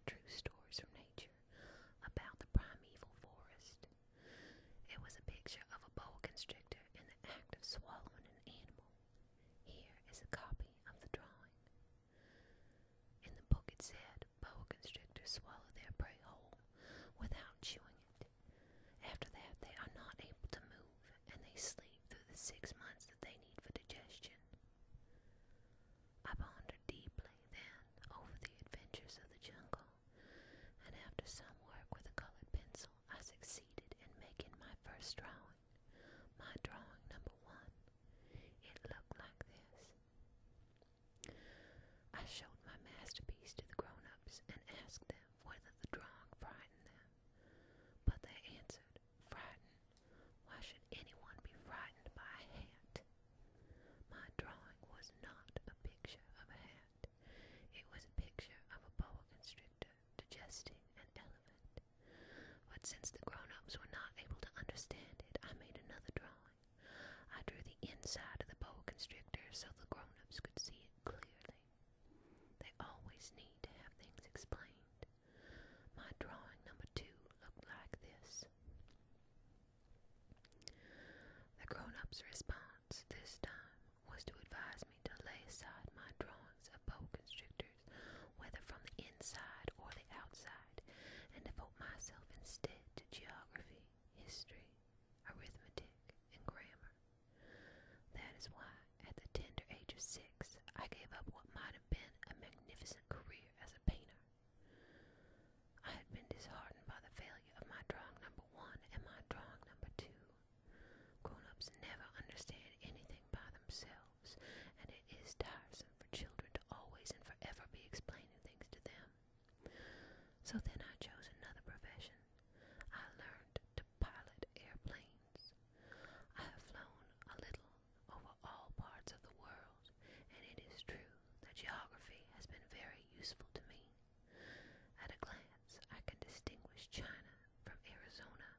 true stories from nature about the primeval forest. It was a picture of a boa constrictor in the act of swallowing an animal. Here is a copy of the drawing. In the book it said, boa constrictors swallow their prey whole without chewing it. After that they are not able to move, and they sleep through the 6 months that they need for digestion. I pondered deeply then over the adventures of the jungle, and after some work with a colored pencil, I succeeded in making my first drawing, my drawing number 1. It looked like this. I showed my masterpiece to the grown-ups and asked them whether the drawing frightened them. But they answered, "Frightened? Why should anyone be frightened by a hat?" My drawing was not a picture of a hat. It was a picture of a boa constrictor digesting an elephant. But since the grown-ups were not able to understand it, I made another drawing. I drew the inside of the boa constrictor so the grown-ups could see it clearly. They always need to have things explained. My drawing number 2 looked like this. The grown-ups' response this time was to advise me to lay aside my drawings of boa constrictors, whether from the inside or the outside, and devote myself instead to geography, history, arithmetic, and grammar. That is why, at the tender age of 6, I gave up what might have been a magnificent career as a painter. I had been disheartened by the failure of my drawing number 1 and my drawing number 2. Grown-ups never understand anything by themselves, and it is tiresome for children to always and forever be explaining things to them. So then I chose another profession. I learned to pilot airplanes. I have flown a little over all parts of the world, and it is true that geography has been very useful to me. At a glance, I can distinguish China from Arizona.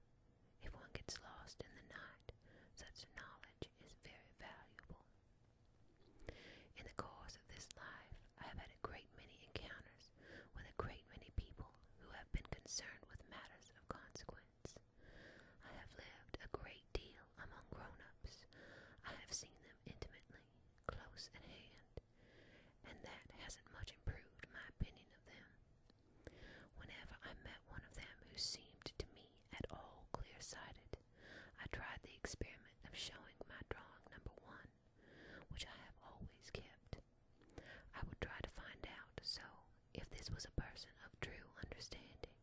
If one gets lost in the night, such knowledge is very valuable. In the course of this life, I have had a great many encounters with a great many people who have been concerned with matters of consequence. I have lived a great deal among grown-ups. I have seen them intimately, close at hand, and that hasn't much improved my opinion of them. Whenever I met one of them who seemed to me at all clear-sighted, I tried the experiment of showing my drawing number 1, which I have always kept. I would try to find out, if this was a person of true understanding,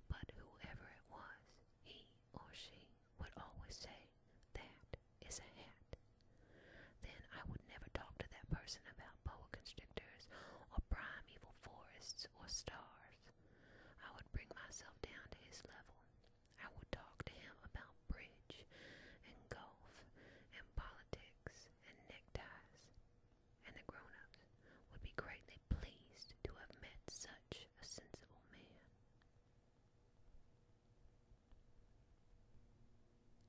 but whoever it was, he or she would always say, "That is a hat." Then I would never talk to that person about boa constrictors or primeval forests or stars. I would bring myself down to his level. I would talk to him about bridge and golf and politics and neckties, and the grown-ups would be greatly pleased to have met such a sensible man.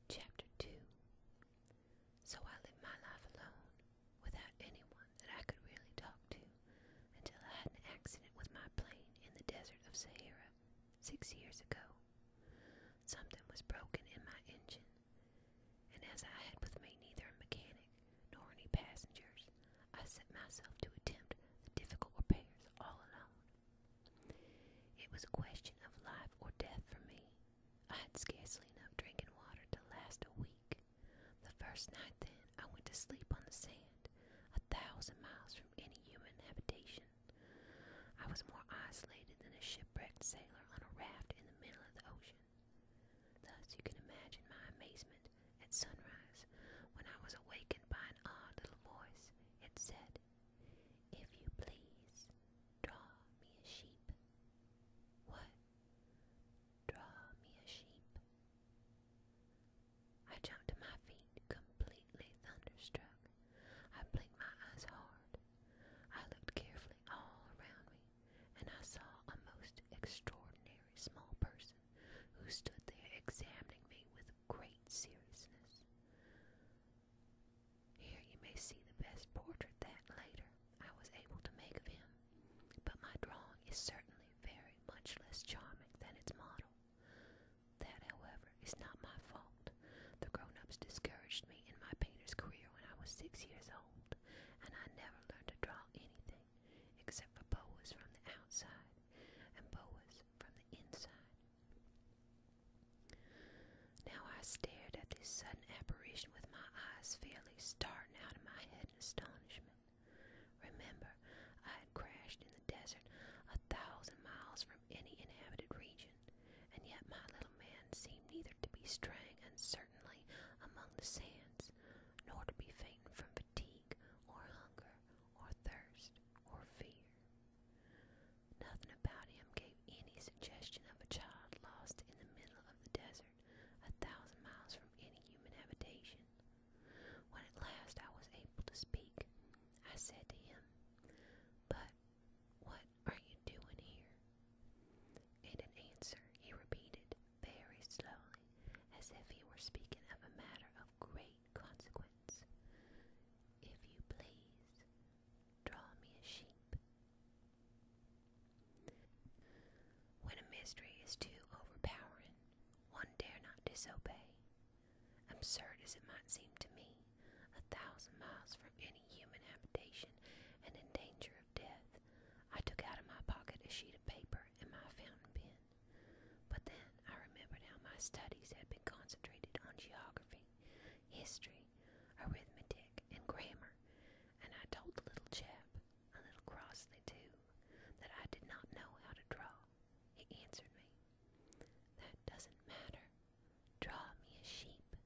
Chapter 2. So I lived my life alone, without anyone that I could really talk to, until I had an accident with my plane in the desert of Sahara 6 years ago. Something was broken in my engine, and as I had with me neither a mechanic nor any passengers, I set myself to attempt the difficult repairs all alone. It was a question of life or death for me. I had scarcely enough drinking water to last a week. The first night then, I went to sleep on the sand, 1,000 miles from any human habitation. I was more isolated than a shipwrecked sailor on a raft in the middle of the ocean. Thus you can imagine my amazement at sunrise when I was awakened by an odd little voice. It said, "If you please, draw me a sheep." What? Draw me a sheep? I jumped to my feet, completely thunderstruck. I blinked my eyes hard. I looked carefully all around me, and I saw a most extraordinary small person who stood there examining me with great seriousness. 6 years old, and I never learned to draw anything except for boas from the outside and boas from the inside. Now I stared at this sudden apparition with my eyes fairly starting out of my head in astonishment. Remember, I had crashed in the desert 1,000 miles from any inhabited region, and yet my little man seemed neither to be straying uncertainly among the sands, nor to be fainting from fatigue or hunger or thirst or fear. Nothing about him gave any suggestion of a child lost in the middle of the desert, 1,000 miles from any human habitation. When at last I was able to speak, I said to him, "But what are you doing here?" And in answer he repeated very slowly, as if he were speaking of a matter of great consequence, "If you please, draw me a sheep." When a mystery is too overpowering, one dare not disobey. Absurd as it might seem to me, 1,000 miles from any human habitation and in danger of death, I took out of my pocket a sheet of paper and my fountain pen. But then I remembered how my studies had been concentrated on geography, history, arithmetic, and grammar, and I told the little chap, a little crossly too, that I did not know how to draw. He answered me, "That doesn't matter. Draw me a sheep."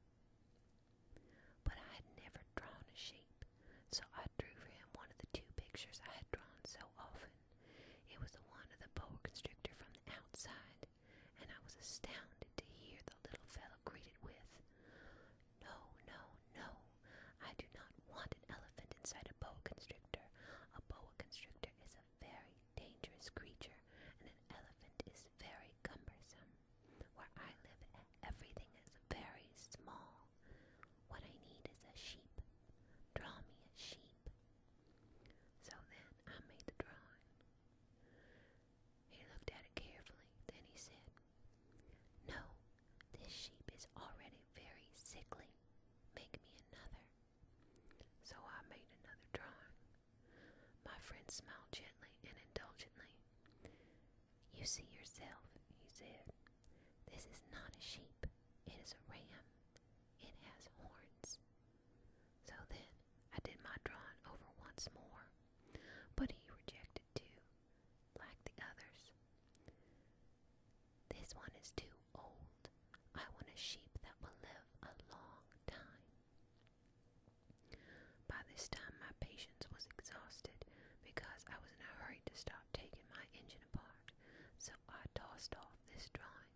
But I had never drawn a sheep, so I drew for him one of the two pictures I had drawn so often. It was the one of the boa constrictor from the outside, and I was astounded to hear the little fellow greet it with, "No, no, no, I do not want an elephant inside a boa constrictor. A boa constrictor is a very dangerous creature, and an elephant is very cumbersome. Where I live, everything is very small. What I need is a sheep. Draw me a sheep." So then I made the drawing. He looked at it carefully, then he said, "No, this sheep is already very sickly. Make me another." So I made another drawing. My friend smiled gently and indulgently. "You see yourself," he said. "This is not a sheep. It is a ram. It has horns." So then I did my drawing over once more, but he rejected too, like the others. "This one is too old. I want a sheep that will live a long time." By this time my patience was exhausted, because I was in a hurry to stop taking my engine apart, so I tossed off this drawing,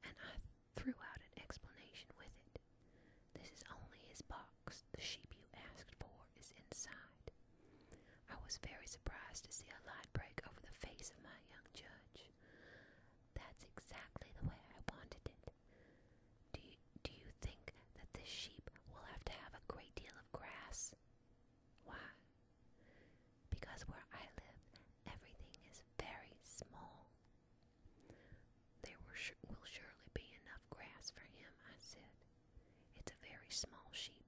and I threw out an explanation with it. "This is only his box. The sheep you asked for is inside." I was very surprised to see a light break over the face of my young judge. "That's exactly the way I wanted it. Do you think that this sheep will have to have a great deal of grass?" "Why?" "Because where I live, everything is very small." "There will surely be enough grass for him," I said. "It's a very small sheep.